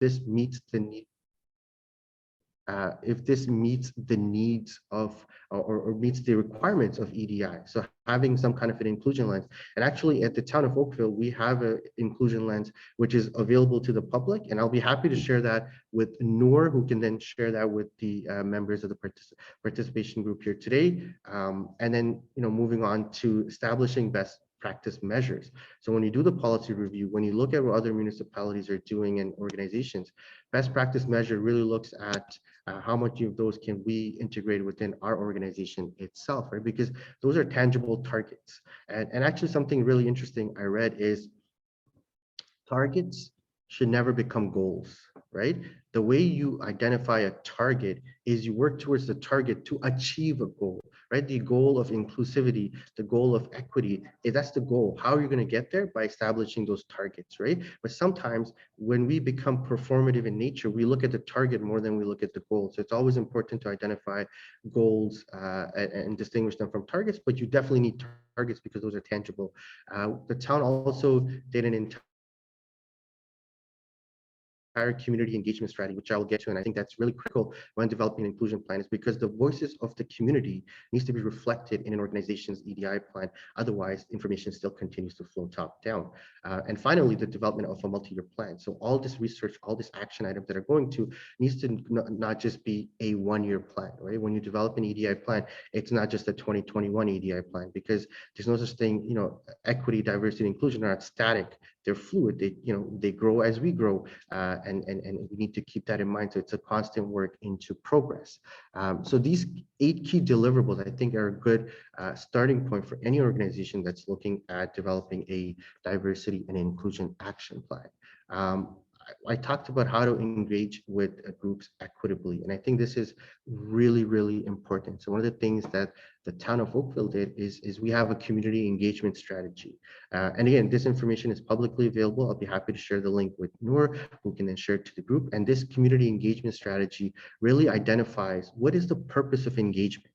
this meets the need, if this meets the needs of or meets the requirements of EDI. So having some kind of an inclusion lens. And actually at the Town of Oakville, we have an inclusion lens which is available to the public. And I'll be happy to share that with Noor, who can then share that with the members of the participation group here today. And then, moving on to establishing best practice measures. So when you do the policy review, when you look at what other municipalities are doing and organizations, best practice measure really looks at how much of those can we integrate within our organization itself, right? Because those are tangible targets. And actually something really interesting I read is targets should never become goals, right? The way you identify a target is you work towards the target to achieve a goal, right? The goal of inclusivity, the goal of equity, that's the goal. How are you going to get there? By establishing those targets, right? But sometimes when we become performative in nature, we look at the target more than we look at the goal. So it's always important to identify goals and distinguish them from targets, but you definitely need targets because those are tangible. The town also did an entire community engagement strategy, which I will get to, and I think that's really critical when developing an inclusion plan, is because the voices of the community needs to be reflected in an organization's EDI plan. Otherwise, information still continues to flow top down. And finally, the development of a multi-year plan. So all this research, all these action items that are going to needs to not just be a one-year plan, right? When you develop an EDI plan, it's not just a 2021 EDI plan, because there's no such thing, equity, diversity, inclusion are not static. They're fluid. They grow as we grow. And we need to keep that in mind. So it's a constant work into progress. So these 8 key deliverables, I think, are a good starting point for any organization that's looking at developing a diversity and inclusion action plan. I talked about how to engage with groups equitably, and I think this is really, really important. So one of the things that the Town of Oakville did is we have a community engagement strategy. And again, this information is publicly available. I'll be happy to share the link with Noor, who can then share it to the group. And this community engagement strategy really identifies what is the purpose of engagement.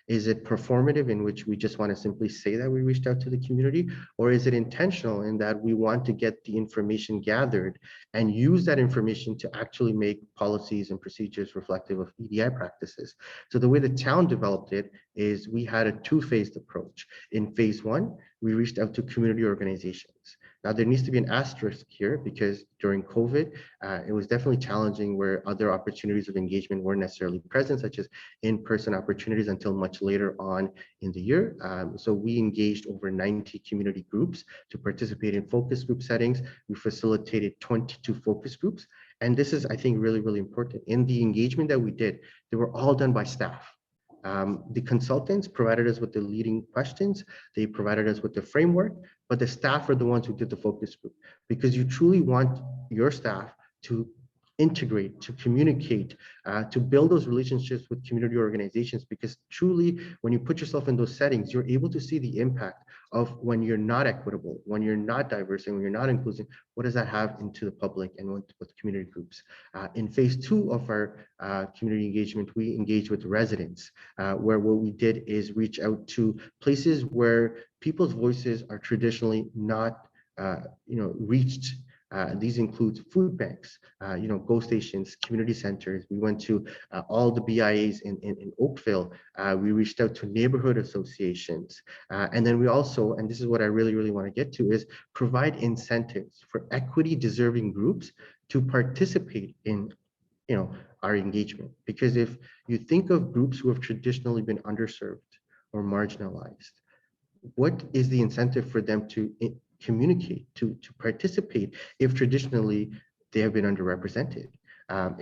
Is it performative, in which we just want to simply say that we reached out to the community? Or is it intentional in that we want to get the information gathered and use that information to actually make policies and procedures reflective of EDI practices? So the way the town developed it is we had a two-phased approach. In phase 1, we reached out to community organizations. Now, there needs to be an asterisk here because during COVID, it was definitely challenging where other opportunities of engagement weren't necessarily present, such as in-person opportunities until much later on in the year. So we engaged over 90 community groups to participate in focus group settings. We facilitated 22 focus groups. And this is, I think, really, really important. In the engagement that we did, they were all done by staff. The consultants provided us with the leading questions, they provided us with the framework, but the staff are the ones who did the focus group, because you truly want your staff to integrate, to communicate, to build those relationships with community organizations, because truly, when you put yourself in those settings, you're able to see the impact of when you're not equitable, when you're not diverse, and when you're not inclusive. What does that have into the public and with community groups? In phase 2 of our community engagement, we engaged with residents, where what we did is reach out to places where people's voices are traditionally not reached. These include food banks, GO stations, community centers. We went to all the BIAs in Oakville. We reached out to neighborhood associations. And then we also, and this is what I really, really want to get to, is provide incentives for equity deserving groups to participate in our engagement. Because if you think of groups who have traditionally been underserved or marginalized, what is the incentive for them to communicate, to participate, if traditionally they have been underrepresented?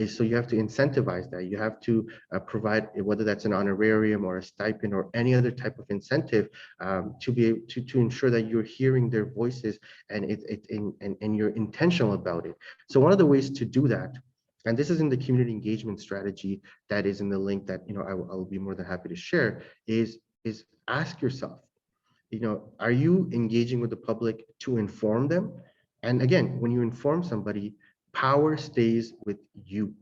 So you have to incentivize that. You have to provide, whether that's an honorarium or a stipend or any other type of incentive, to be able to ensure that you're hearing their voices and and you're intentional about it. So one of the ways to do that, and this is in the community engagement strategy that is in the link that I will be more than happy to share, is ask yourself, are you engaging with the public to inform them? And again, when you inform somebody, power stays with you.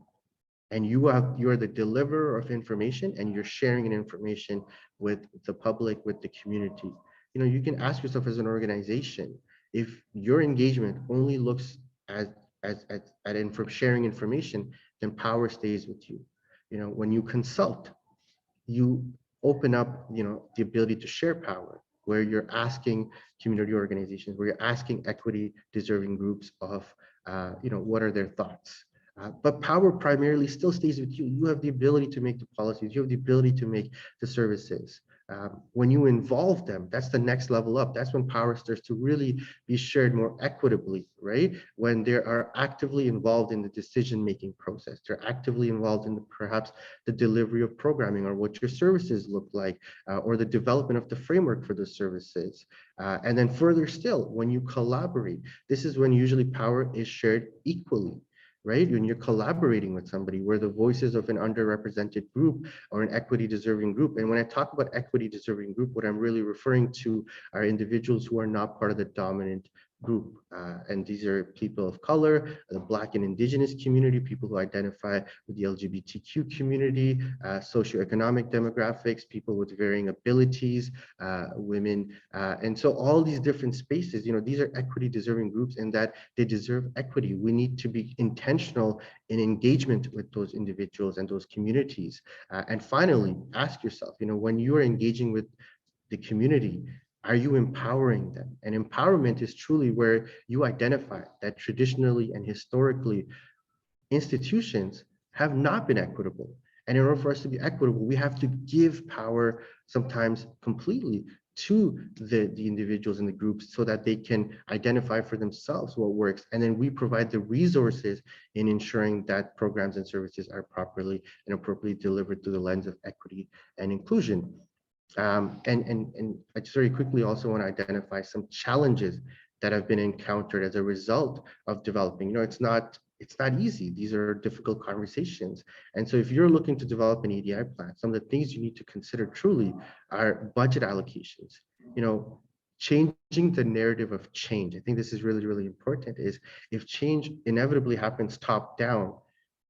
And you are the deliverer of information, and you're sharing an information with the public, with the community. You can ask yourself as an organization, if your engagement only looks as from sharing information, then power stays with you. When you consult, you open up, the ability to share power, where you're asking community organizations, where you're asking equity deserving groups of, what are their thoughts. But power primarily still stays with you. You have the ability to make the policies. You have the ability to make the services. When you involve them, that's the next level up. That's when power starts to really be shared more equitably, right? When they are actively involved in the decision-making process, they're actively involved in perhaps the delivery of programming, or what your services look like, or the development of the framework for the services. And then further still, when you collaborate, this is when usually power is shared equally. Right? When you're collaborating with somebody, where the voices of an underrepresented group or an equity deserving group. And when I talk about equity deserving group, what I'm really referring to are individuals who are not part of the dominant group. And these are people of color, the Black and Indigenous community, people who identify with the LGBTQ community, socioeconomic demographics, people with varying abilities, women. And so all these different spaces, these are equity deserving groups, and that they deserve equity. We need to be intentional in engagement with those individuals and those communities. And finally, ask yourself, when you are engaging with the community, are you empowering them? And empowerment is truly where you identify that traditionally and historically institutions have not been equitable. And in order for us to be equitable, we have to give power sometimes completely to the individuals and the groups, so that they can identify for themselves what works. And then we provide the resources in ensuring that programs and services are properly and appropriately delivered through the lens of equity and inclusion. And I just very quickly also want to identify some challenges that have been encountered as a result of developing. It's not easy. These are difficult conversations. And so if you're looking to develop an EDI plan, some of the things you need to consider truly are budget allocations. Changing the narrative of change. I think this is really, really important. Is if change inevitably happens top down,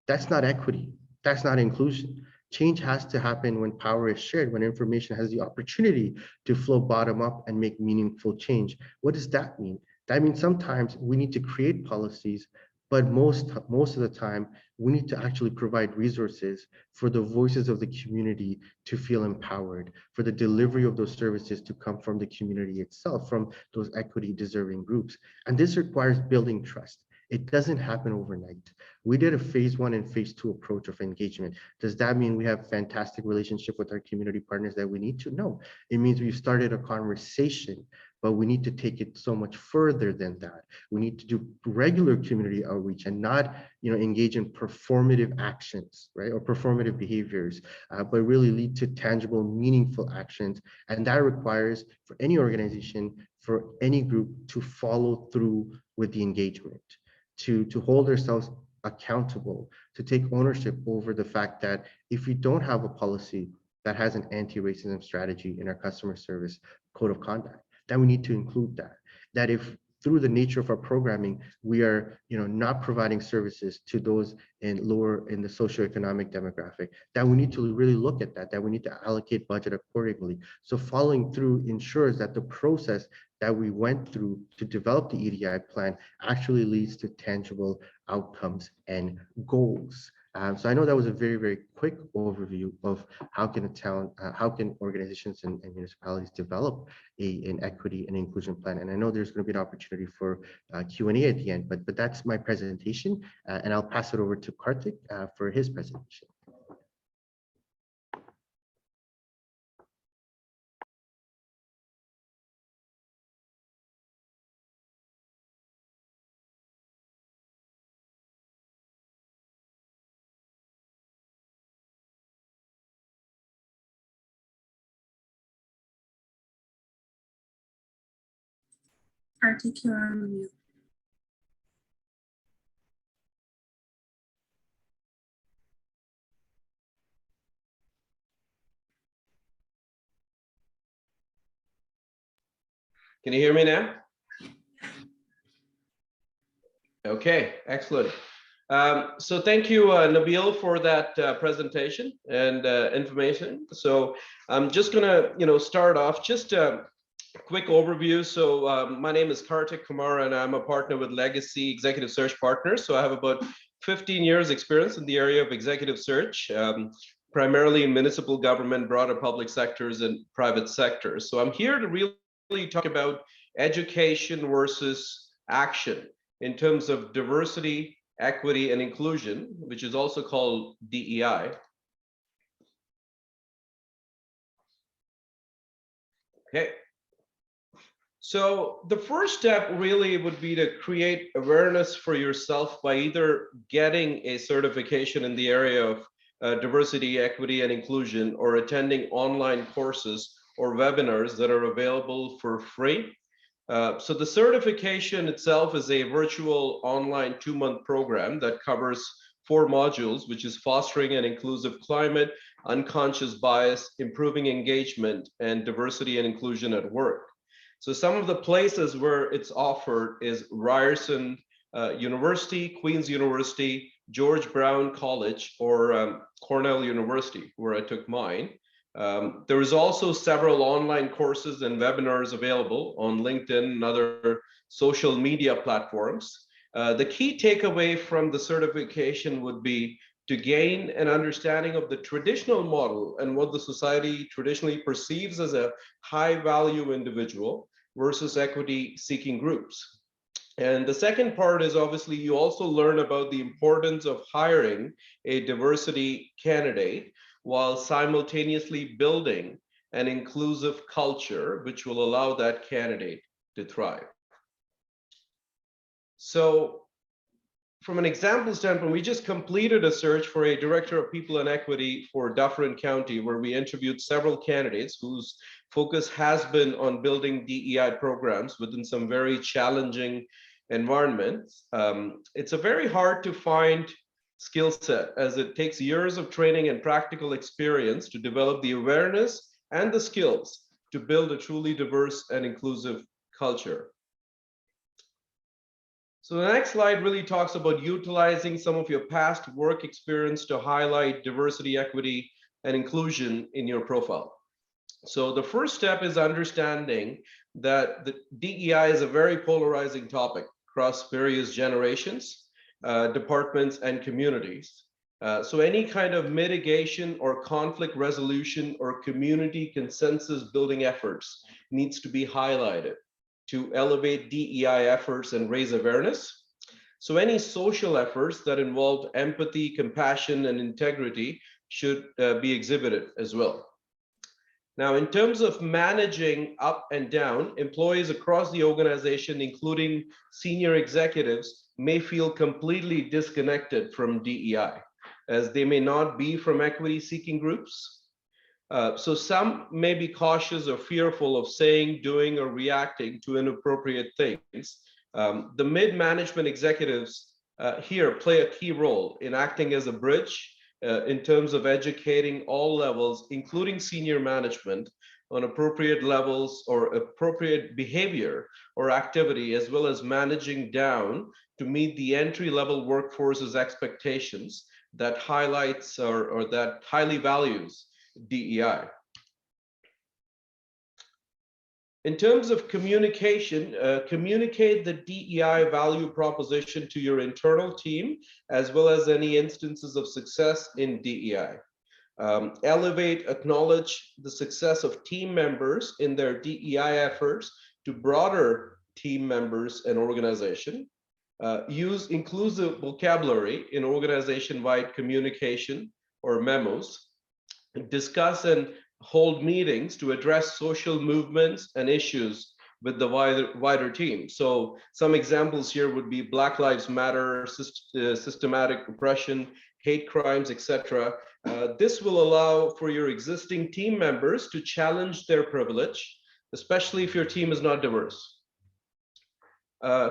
that's not equity. That's not inclusion. Change has to happen when power is shared, when information has the opportunity to flow bottom up and make meaningful change. What does that mean? That means sometimes we need to create policies, but most of the time, we need to actually provide resources for the voices of the community to feel empowered, for the delivery of those services to come from the community itself, from those equity deserving groups. And this requires building trust. It doesn't happen overnight. We did a phase 1 and phase 2 approach of engagement. Does that mean we have fantastic relationship with our community partners that we need to? No, it means we've started a conversation, but we need to take it so much further than that. We need to do regular community outreach and not, engage in performative actions, right, or performative behaviors, but really lead to tangible, meaningful actions. And that requires, for any organization, for any group, to follow through with the engagement, to hold ourselves accountable, to take ownership over the fact that if we don't have a policy that has an anti-racism strategy in our customer service code of conduct, then we need to include that. That if through the nature of our programming, we are, not providing services to those in the socioeconomic demographic, that we need to really look at that we need to allocate budget accordingly. So following through ensures that the process that we went through to develop the EDI plan actually leads to tangible outcomes and goals. So I know that was a very, very quick overview of how can organizations and municipalities develop an equity and inclusion plan. And I know there's going to be an opportunity for Q&A at the end, but that's my presentation, and I'll pass it over to Kartik for his presentation. Kartik, you're on mute. Can you hear me now? Okay, excellent. So thank you, Nabeel, for that presentation and information. So I'm just gonna, start off just quick overview. So my name is Kartik Kumar, and I'm a partner with Legacy Executive Search Partners. So I have about 15 years experience in the area of executive search, primarily in municipal government, broader public sectors, and private sectors. So I'm here to really talk about education versus action in terms of diversity, equity, and inclusion, which is also called DEI. Okay. So the first step really would be to create awareness for yourself by either getting a certification in the area of diversity, equity, and inclusion, or attending online courses or webinars that are available for free. So the certification itself is a virtual online 2-month program that covers 4 modules, which is fostering an inclusive climate, unconscious bias, improving engagement, and diversity and inclusion at work. So some of the places where it's offered is Ryerson University, Queen's University, George Brown College, or Cornell University, where I took mine. There is also several online courses and webinars available on LinkedIn and other social media platforms. The key takeaway from the certification would be to gain an understanding of the traditional model and what the society traditionally perceives as a high value individual versus equity seeking groups. And the second part is obviously you also learn about the importance of hiring a diversity candidate while simultaneously building an inclusive culture, which will allow that candidate to thrive. So from an example standpoint, we just completed a search for a director of people and equity for Dufferin County, where we interviewed several candidates whose focus has been on building DEI programs within some very challenging environments. It's a very hard to find skill set, as it takes years of training and practical experience to develop the awareness and the skills to build a truly diverse and inclusive culture. So the next slide really talks about utilizing some of your past work experience to highlight diversity, equity, and inclusion in your profile. So the first step is understanding that the DEI is a very polarizing topic across various generations, departments, and communities. So any kind of mitigation or conflict resolution or community consensus building efforts needs to be highlighted to elevate DEI efforts and raise awareness. So any social efforts that involve empathy, compassion, and integrity should be exhibited as well. Now, in terms of managing up and down, employees across the organization, including senior executives, may feel completely disconnected from DEI, as they may not be from equity-seeking groups. So some may be cautious or fearful of saying, doing, or reacting to inappropriate things. The mid-management executives here play a key role in acting as a bridge in terms of educating all levels, including senior management, on appropriate levels or appropriate behavior or activity, as well as managing down to meet the entry-level workforce's expectations that highlights or that highly values DEI. In terms of communication, communicate the DEI value proposition to your internal team, as well as any instances of success in DEI. Elevate, acknowledge the success of team members in their DEI efforts to broader team members and organization. Use inclusive vocabulary in organization-wide communication or memos. Discuss and hold meetings to address social movements and issues with the wider team. So some examples here would be Black Lives Matter, systematic oppression, hate crimes, etc. This will allow for your existing team members to challenge their privilege, especially if your team is not diverse.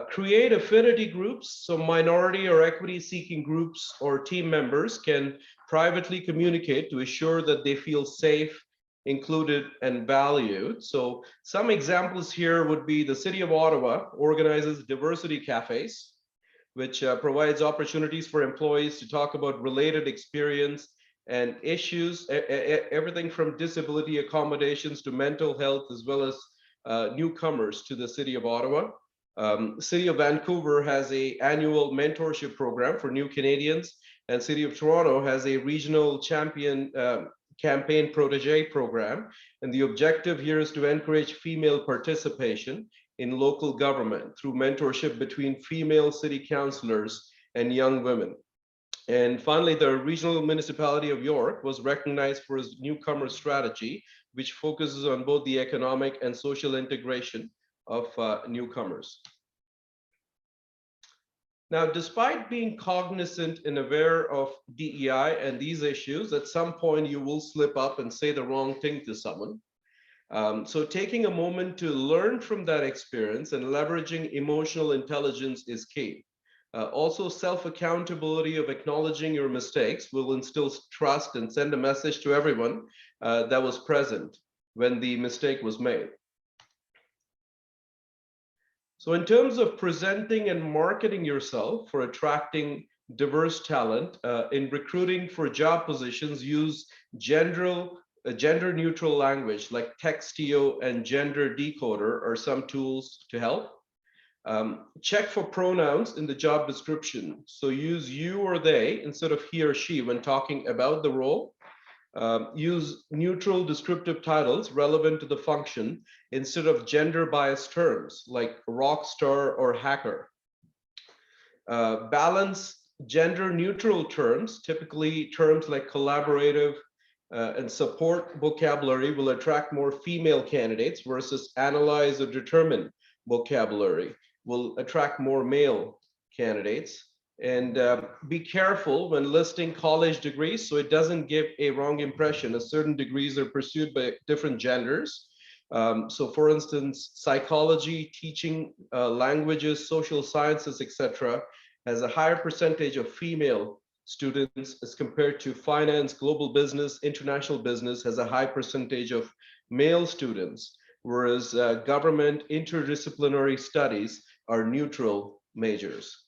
Create affinity groups, so minority or equity seeking groups or team members can privately communicate to assure that they feel safe, included, and valued. So some examples here would be the City of Ottawa organizes diversity cafes, which provides opportunities for employees to talk about related experience and issues, everything from disability accommodations to mental health, as well as newcomers to the city of Ottawa. City of Vancouver has an annual mentorship program for new Canadians, and City of Toronto has a regional champion campaign protege program. And the objective here is to encourage female participation in local government through mentorship between female city councillors and young women. And finally, the regional municipality of York was recognized for its newcomer strategy, which focuses on both the economic and social integration of newcomers. Now, despite being cognizant and aware of DEI and these issues, at some point you will slip up and say the wrong thing to someone. So taking a moment to learn from that experience and leveraging emotional intelligence is key. Also, self-accountability of acknowledging your mistakes will instill trust and send a message to everyone that was present when the mistake was made. So in terms of presenting and marketing yourself for attracting diverse talent, in recruiting for job positions, use gender-neutral language like Textio and Gender Decoder are some tools to help. Check for pronouns in the job description. So use you or they instead of he or she when talking about the role. Use neutral descriptive titles relevant to the function instead of gender biased terms like rock star or hacker. Balance gender neutral terms, typically terms like collaborative and support vocabulary will attract more female candidates versus analyze or determine vocabulary will attract more male candidates. And be careful when listing college degrees so it doesn't give a wrong impression as certain degrees are pursued by different genders. So for instance, psychology, teaching languages, social sciences, etc., has a higher percentage of female students as compared to finance, global business, international business has a high percentage of male students, whereas government interdisciplinary studies are neutral majors.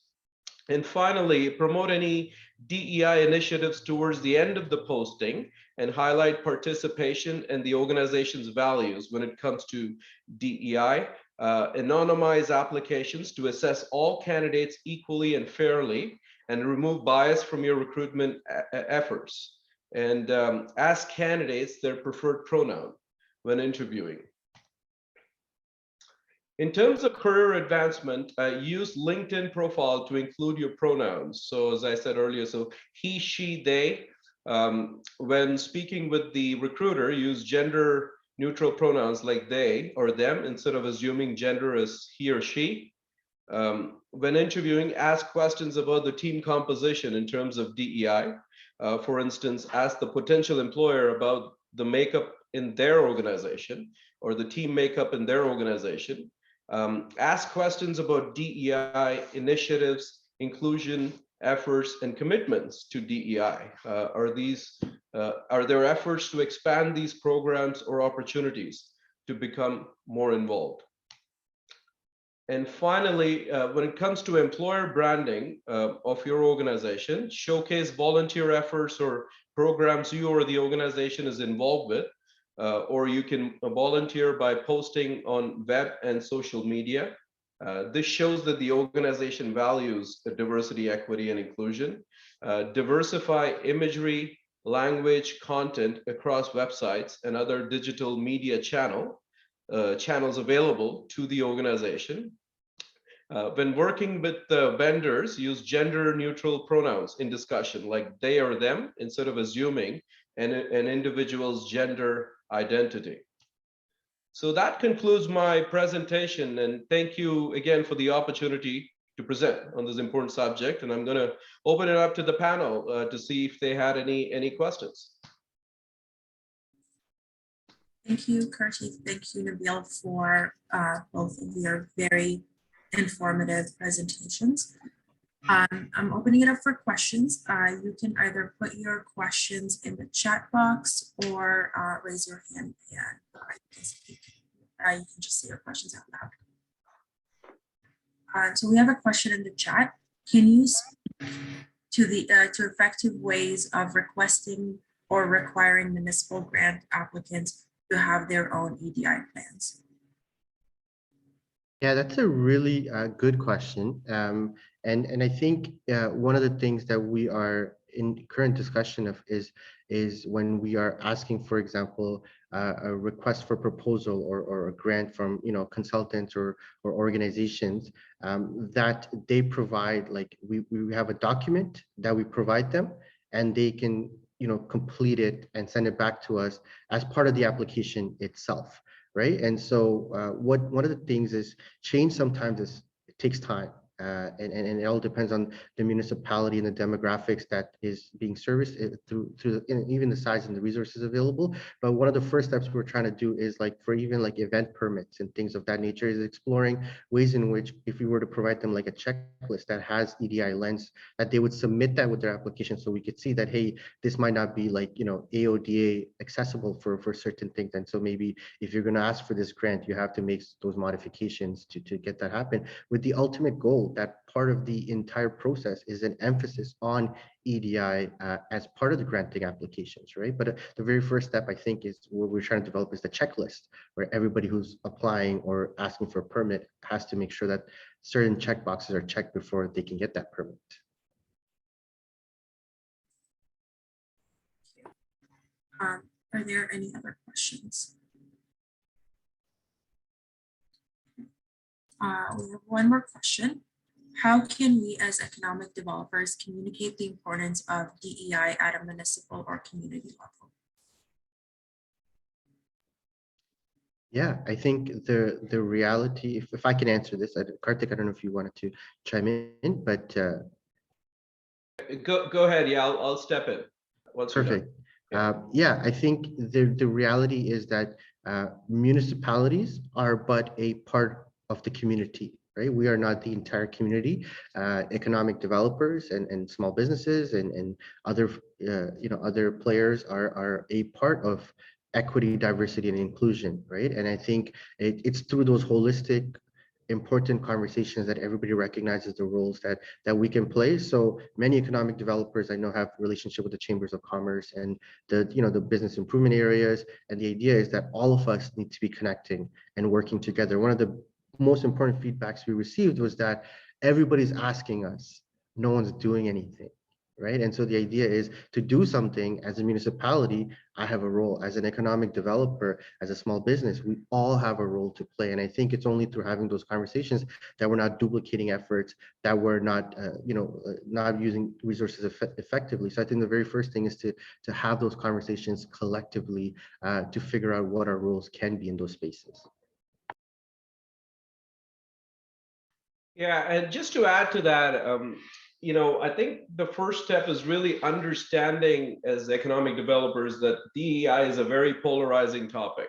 And finally, promote any DEI initiatives towards the end of the posting and highlight participation and the organization's values when it comes to DEI. Anonymize applications to assess all candidates equally and fairly and remove bias from your recruitment efforts. And ask candidates their preferred pronoun when interviewing. In terms of career advancement, use LinkedIn profile to include your pronouns. So as I said earlier, so he, she, they. When speaking with the recruiter, use gender neutral pronouns like they or them instead of assuming gender as he or she. When interviewing, ask questions about the team composition in terms of DEI. For instance, ask the potential employer about the makeup in their organization or the team makeup in their organization. Ask questions about DEI initiatives, inclusion efforts, and commitments to DEI. Are there efforts to expand these programs or opportunities to become more involved? And finally, when it comes to employer branding of your organization, showcase volunteer efforts or programs you or the organization is involved with. Or you can volunteer by posting on web and social media. This shows that the organization values diversity, equity, and inclusion. Diversify imagery, language, content across websites and other digital media channels available to the organization. When working with the vendors, use gender neutral pronouns in discussion, like they or them, instead of assuming an individual's gender identity. So that concludes my presentation, and thank you again for the opportunity to present on this important subject. And I'm going to open it up to the panel to see if they had any questions. Thank you, Kartik. Thank you, Nabeel, for both of your very informative presentations. I'm opening it up for questions. You can either put your questions in the chat box or raise your hand and you can speak. You can just say your questions out loud. So we have a question in the chat. Can you speak to the effective ways of requesting or requiring municipal grant applicants to have their own EDI plans? Yeah, that's a really good question. And I think one of the things that we are in current discussion of is when we are asking, for example, a request for proposal or a grant from consultants or organizations that they provide, like we have a document that we provide them, and they can complete it and send it back to us as part of the application itself, right? And so one of the things is change sometimes it takes time. And it all depends on the municipality and the demographics that is being serviced through even the size and the resources available. But one of the first steps we're trying to do is like for even like event permits and things of that nature is exploring ways in which if we were to provide them like a checklist that has EDI lens, that they would submit that with their application so we could see that, hey, this might not be like AODA accessible for certain things. And so maybe if you're going to ask for this grant, you have to make those modifications to get that happen, with the ultimate goal that part of the entire process is an emphasis on EDI as part of the granting applications, right? But the very first step, I think, is what we're trying to develop is the checklist, where everybody who's applying or asking for a permit has to make sure that certain checkboxes are checked before they can get that permit. Are there any other questions? We have one more question. How can we as economic developers communicate the importance of DEI at a municipal or community level? Yeah, I think the reality, if I can answer this, Kartik, I don't know if you wanted to chime in, but Go ahead. Yeah, I'll step in once you're done. perfect. Yeah, I think the reality is that municipalities are but a part of the community, right? We are not the entire community. Economic developers and small businesses and other other players are a part of equity, diversity, and inclusion, right? And I think it's through those holistic important conversations that everybody recognizes the roles that we can play. So many economic developers I know have relationship with the chambers of commerce and the business improvement areas. And the idea is that all of us need to be connecting and working together. One of the most important feedbacks we received was that everybody's asking us, no one's doing anything. Right. And so the idea is to do something as a municipality. I have a role as an economic developer, as a small business. We all have a role to play. And I think it's only through having those conversations that we're not duplicating efforts, that we're not, not using resources effectively. So I think the very first thing is to have those conversations collectively to figure out what our roles can be in those spaces. Yeah, and just to add to that, I think the first step is really understanding as economic developers that DEI is a very polarizing topic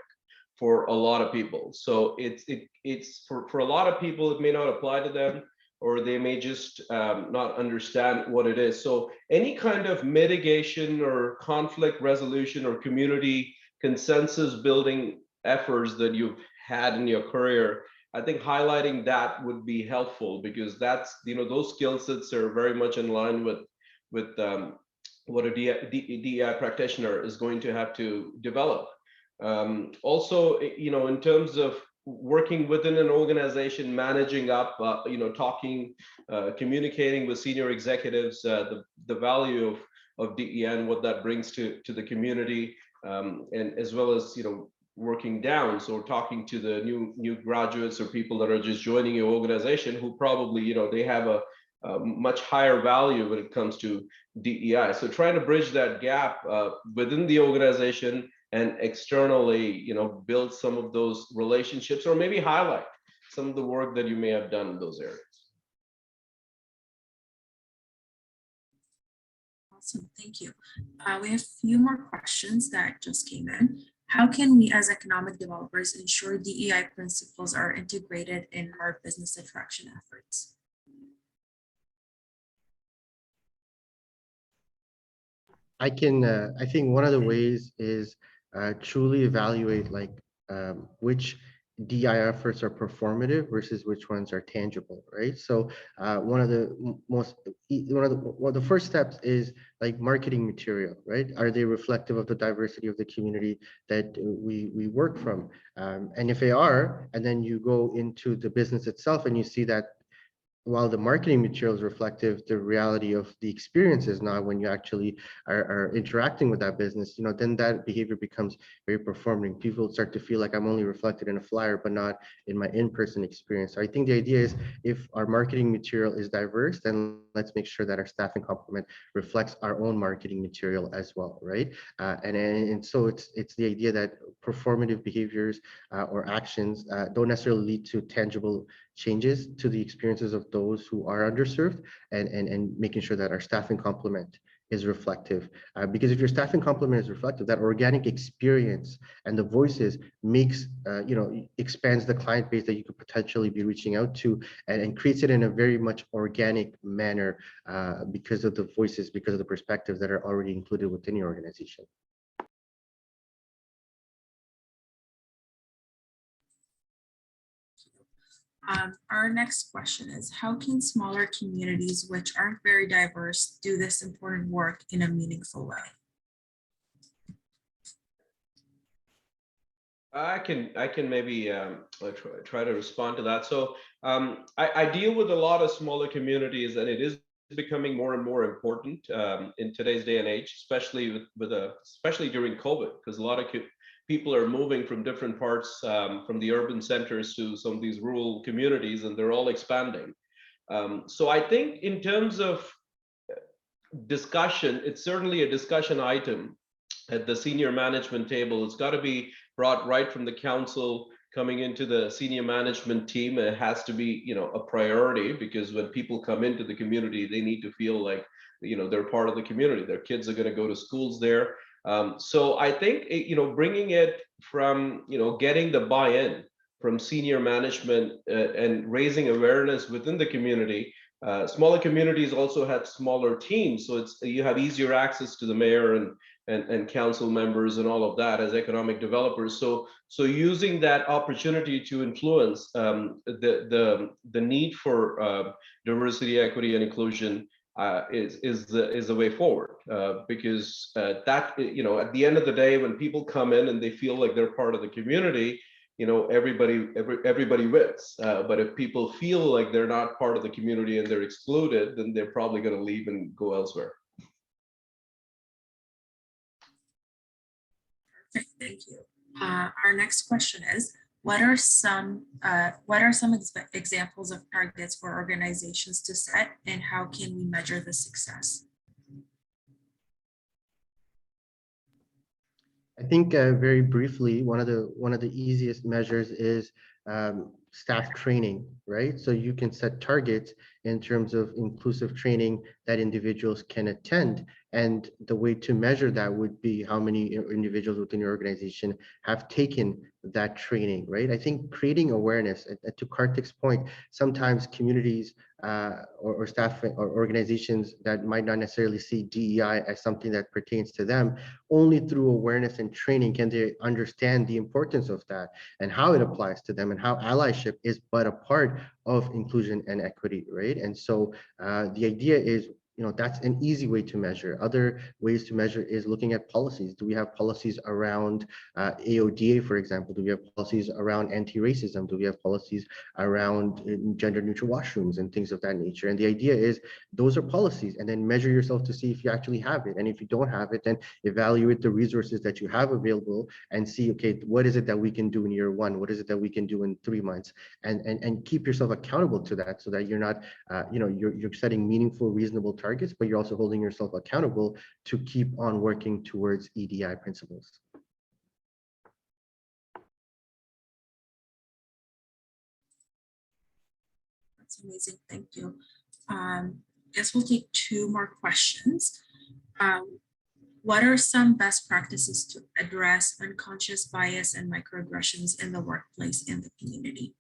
for a lot of people. So it's for a lot of people, it may not apply to them, or they may just not understand what it is. So any kind of mitigation or conflict resolution or community consensus building efforts that you've had in your career, I think highlighting that would be helpful, because that's, those skill sets are very much in line with what a DEI practitioner is going to have to develop. Also, in terms of working within an organization, managing up, talking, communicating with senior executives, the value of DEI and what that brings to the community, and as well as, working down, so talking to the new graduates or people that are just joining your organization who probably they have a much higher value when it comes to DEI. So trying to bridge that gap within the organization and externally, build some of those relationships, or maybe highlight some of the work that you may have done in those areas. Awesome, thank you. We have a few more questions that just came in. How can we as economic developers ensure DEI principles are integrated in our business attraction efforts? I think one of the ways is truly evaluate like which DI efforts are performative versus which ones are tangible, right? So one of the one of the first steps is like marketing material, right? Are they reflective of the diversity of the community that we work from? And if they are, and then you go into the business itself and you see that while the marketing material is reflective, the reality of the experience is not when you actually are interacting with that business, then that behavior becomes very performing. People start to feel like I'm only reflected in a flyer, but not in my in-person experience. So I think the idea is if our marketing material is diverse, then let's make sure that our staffing complement reflects our own marketing material as well, right? And so it's the idea that performative behaviors or actions don't necessarily lead to tangible changes to the experiences of those who are underserved, and making sure that our staffing complement is reflective. Because if your staffing complement is reflective, that organic experience and the voices makes, expands the client base that you could potentially be reaching out to, and creates it in a very much organic manner because of the voices, because of the perspectives that are already included within your organization. Our next question is, how can smaller communities, which aren't very diverse, do this important work in a meaningful way? I can maybe try to respond to that. So I deal with a lot of smaller communities, and it is becoming more and more important in today's day and age, especially especially during COVID, because a lot of people are moving from different parts, from the urban centers to some of these rural communities, and they're all expanding. So I think in terms of discussion, it's certainly a discussion item at the senior management table. It's got to be brought right from the council coming into the senior management team. It has to be, a priority, because when people come into the community, they need to feel like, they're part of the community. Their kids are going to go to schools there. So I think, bringing it from, getting the buy-in from senior management and raising awareness within the community. Smaller communities also have smaller teams, so you have easier access to the mayor and council members and all of that as economic developers. So using that opportunity to influence the need for diversity, equity, and inclusion is the way forward, because that at the end of the day, when people come in and they feel like they're part of the community, everybody wins. But if people feel like they're not part of the community and they're excluded, then they're probably going to leave and go elsewhere. Perfect, thank you. Our next question is, what are some examples of targets for organizations to set, and how can we measure the success? I think very briefly, one of the easiest measures is staff training, right? So you can set targets in terms of inclusive training that individuals can attend. And the way to measure that would be how many individuals within your organization have taken that training, right? I think creating awareness, to Kartik's point, sometimes communities or staff or organizations that might not necessarily see DEI as something that pertains to them, only through awareness and training can they understand the importance of that and how it applies to them, and how allyship is but a part of inclusion and equity, right? And so the idea is, that's an easy way to measure. Other ways to measure is looking at policies. Do we have policies around AODA, for example? Do we have policies around anti-racism? Do we have policies around gender-neutral washrooms and things of that nature? And the idea is those are policies, and then measure yourself to see if you actually have it. And if you don't have it, then evaluate the resources that you have available and see, okay, what is it that we can do in year one? What is it that we can do in 3 months? And keep yourself accountable to that, so that you're not, you're setting meaningful, reasonable targets, but you're also holding yourself accountable to keep on working towards EDI principles. That's amazing, thank you. Guess we'll take 2 more questions. What are some best practices to address unconscious bias and microaggressions in the workplace and the community?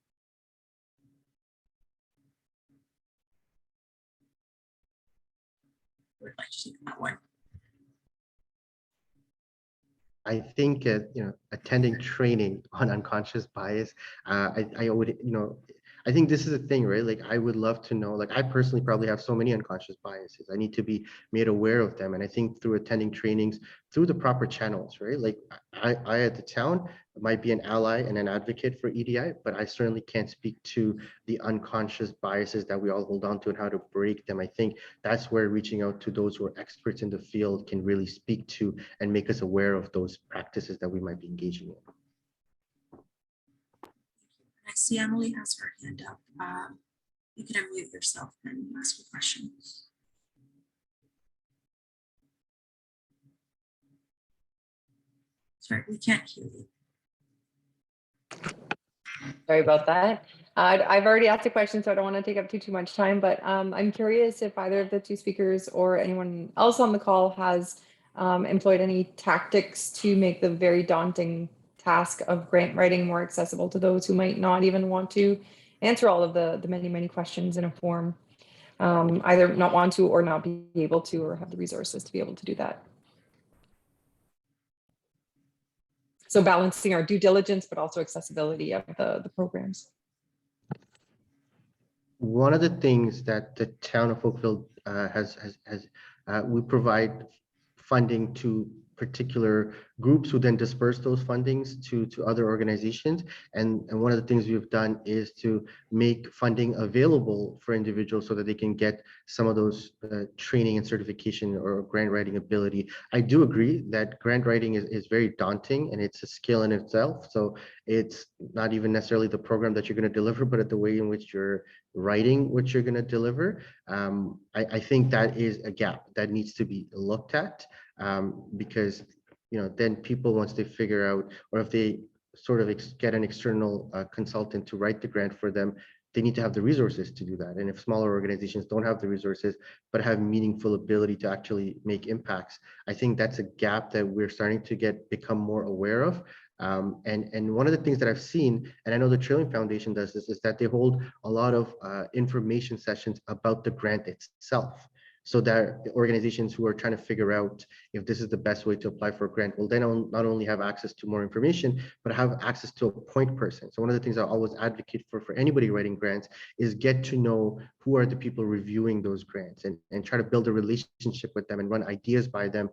Would like to take that one. I think attending training on unconscious bias, I would, I think this is a thing, right? Like I would love to know, like I personally probably have so many unconscious biases. I need to be made aware of them. And I think through attending trainings through the proper channels, right? Like I at the town might be an ally and an advocate for EDI, but I certainly can't speak to the unconscious biases that we all hold on to and how to break them. I think that's where reaching out to those who are experts in the field can really speak to and make us aware of those practices that we might be engaging in. I see Emily has her hand up. You can unmute yourself and ask a question. Sorry, we can't hear you. Sorry about that. I've already asked a question, so I don't want to take up too much time, but I'm curious if either of the two speakers or anyone else on the call has employed any tactics to make the very daunting task of grant writing more accessible to those who might not even want to answer all of the many questions in a form, either not want to or not be able to or have the resources to be able to do that. So balancing our due diligence, but also accessibility of the programs. One of the things that the town of Oakville we provide funding to particular groups who then disperse those fundings to other organizations. And one of the things we've done is to make funding available for individuals so that they can get some of those training and certification or grant writing ability. I do agree that grant writing is very daunting and it's a skill in itself. So it's not even necessarily the program that you're going to deliver, but the way in which you're writing what you're going to deliver. I think that is a gap that needs to be looked at. Because then people, once they figure out, or if they sort of get an external consultant to write the grant for them, they need to have the resources to do that. And if smaller organizations don't have the resources but have meaningful ability to actually make impacts, I think that's a gap that we're starting to become more aware of. And one of the things that I've seen, and I know the Trillium Foundation does this, is that they hold a lot of information sessions about the grant itself. So that organizations who are trying to figure out if this is the best way to apply for a grant will then not only have access to more information, but have access to a point person. So one of the things I always advocate for anybody writing grants is get to know who are the people reviewing those grants and try to build a relationship with them and run ideas by them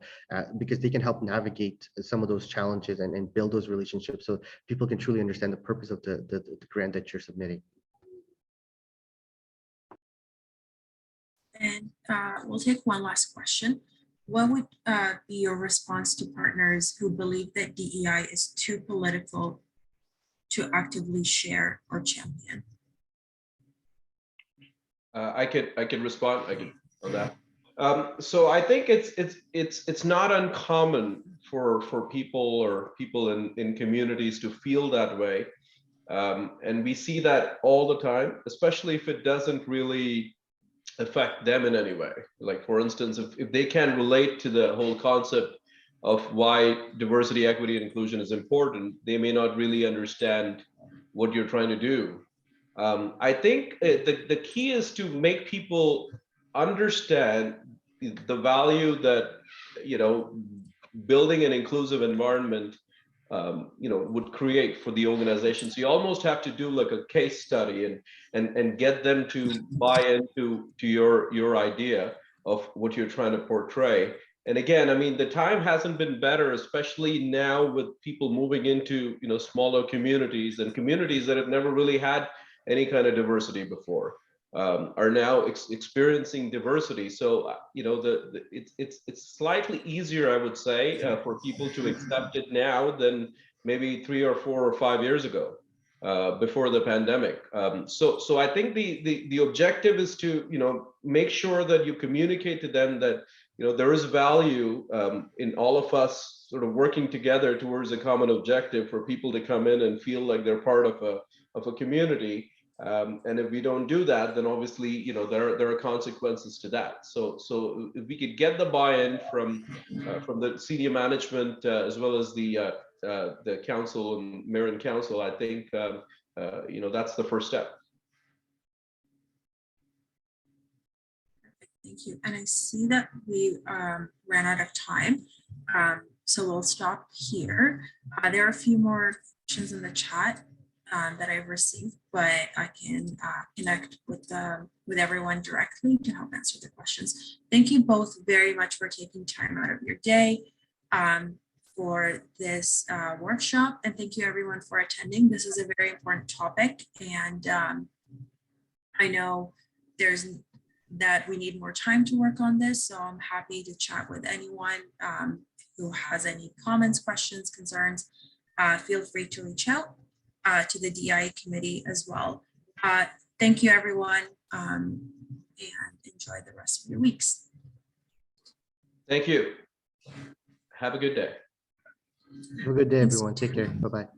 because they can help navigate some of those challenges and build those relationships so people can truly understand the purpose of the grant that you're submitting. And we'll take one last question. What would be your response to partners who believe that DEI is too political to actively share or champion? I could respond. On that. So I think it's not uncommon for people in communities to feel that way, and we see that all the time, especially if it doesn't really affect them in any way. Like for instance, if they can relate to the whole concept of why diversity, equity, and inclusion is important, they may not really understand what you're trying to do. I think the key is to make people understand the value that building an inclusive environment would create for the organization. So you almost have to do like a case study and get them to buy into your idea of what you're trying to portray. And again, I mean, the time hasn't been better, especially now with people moving into smaller communities and communities that have never really had any kind of diversity before. Are now experiencing diversity. So it's slightly easier, I would say, for people to accept it now than maybe 3 or 4 or 5 years ago, before the pandemic. So I think the objective is to make sure that you communicate to them that there is value in all of us sort of working together towards a common objective for people to come in and feel like they're part of a community. And if we don't do that, then obviously, there are consequences to that. So if we could get the buy-in from the senior management as well as the council and mayor and council, I think that's the first step. Thank you. And I see that we ran out of time. So we'll stop here. There are a few more questions in the chat that I've received, but I can connect with everyone directly to help answer the questions. Thank you both very much for taking time out of your day for this workshop, and thank you everyone for attending. This is a very important topic, and I know that we need more time to work on this, so I'm happy to chat with anyone who has any comments, questions, concerns. Feel free to reach out to the DI committee as well. Thank you, everyone, and enjoy the rest of your weeks. Thank you. Have a good day. Have a good day, Thanks. everyone. Take care. Bye-bye.